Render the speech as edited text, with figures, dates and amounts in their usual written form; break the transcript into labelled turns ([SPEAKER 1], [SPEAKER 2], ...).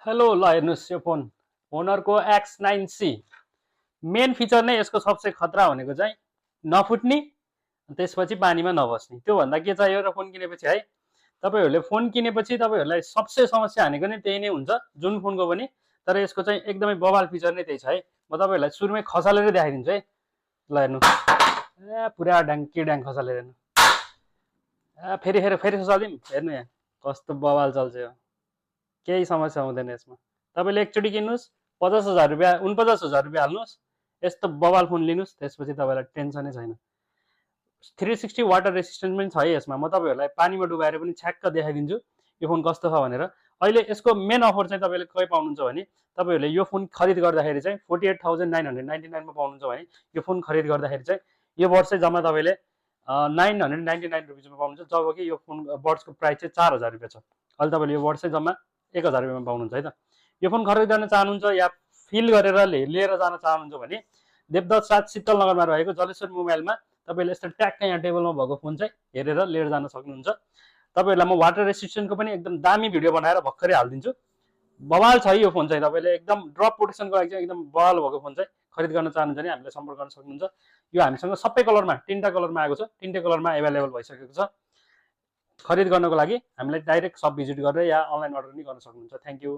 [SPEAKER 1] Hello ल हेर्नुहोस् यो फोन होनरको X9C मेन फिचर नै यसको सबसे खतरा भनेको चाहिँ नफुट्ने त्यसपछि पानीमा नबस्ने। त्योभन्दा के चाहियो र फोन किनेपछि है तपाईहरुले फोन किनेपछि तपाईहरुलाई सबसे समस्या हानेको नै त्यही नै हुन्छ जुन फोनको पनि। तर यसको चाहिँ एकदमै बवाल फिचर नै त्यही छ है। म तपाईहरुलाई सुरुमै खसालेर देखाइदिन्छु है। ल हेर्नु पुरा ड्याङ्की ड्याङ खसालेर हेर्नु। फेरि फेरि फेरि खसालिदिउँ हेर्नु यहाँ कस्तो बवाल चल्छ यो। केही समस्या हुँदैन यसमा। तपाईले एकचोटी किन्नुस् 50,000 रुपैयाँ 49,000 रुपैयाँ हाल्नुस् यस्तो बवाल फोन लिनुस् त्यसपछि तपाईलाई टेन्सनै छैन। 360 वाटर रेसिस्टेन्ट पनि छ है यसमा। म तपाईहरुलाई पानीमा डुबाएर पनि छ्याक्क देखाइदिन्छु यो फोन कस्तो छ भनेर। अहिले यसको मेन अफर चाहिँ तपाईले के पाउनुहुन्छ भने तपाईहरुले यो फोन खरिद गर्दाखेरि चाहिँ 48,999 मा पाउनुहुन्छ भने यो फोन खरिद गर्दाखेरि चाहिँ यो वर्ष जम्मा तपाईले 999 रुपैयाँ मा पाउनुहुन्छ। जबकि यो फोन बर्ड्सको प्राइस चाहिँ 4,000 रुपैयाँ छ। अहिले तपाईले यो वर्ष जम्मा 1,000 रुपैयाँमा पाउनुहुन्छ है त। यो फोन खरिद गर्न चाहनुहुन्छ या फिल गरेर लिएर जान चाहनुहुन्छ भने देवदत्त 7 शीतल नगरमा रहेको जलेश्वर मोबाइलमा तपाईले यस्तो ट्याक्क यहाँ टेबलमा भएको फोन चाहिँ हेरेर लिएर जान सक्नुहुन्छ। तपाईहरुलाई म वाटर रेसिस्टेन्टको पनि एकदम दामी भिडियो बनाएर भर्खरै हाल्दिन्छु। बवाल छ यो फोन चाहिँ। तपाईले एकदम ड्रप प्रोटेक्सनको लागि चाहिँ एकदम बवाल भएको फोन चाहिँ खरिद गर्न चाहनुहुन्छ भने हामीलाई सम्पर्क गर्न सक्नुहुन्छ। यो हामीसँग सबै कलरमा तीनटा कलरमा आएको छ। तीनटै कलरमा अवेलेबल भइसकेको छ। खरिद गर्नको लागि हामीलाई डाइरेक्ट शप भिजिट गरेर या अनलाइन अर्डर पनि गर्न सक्नुहुन्छ। Thank you.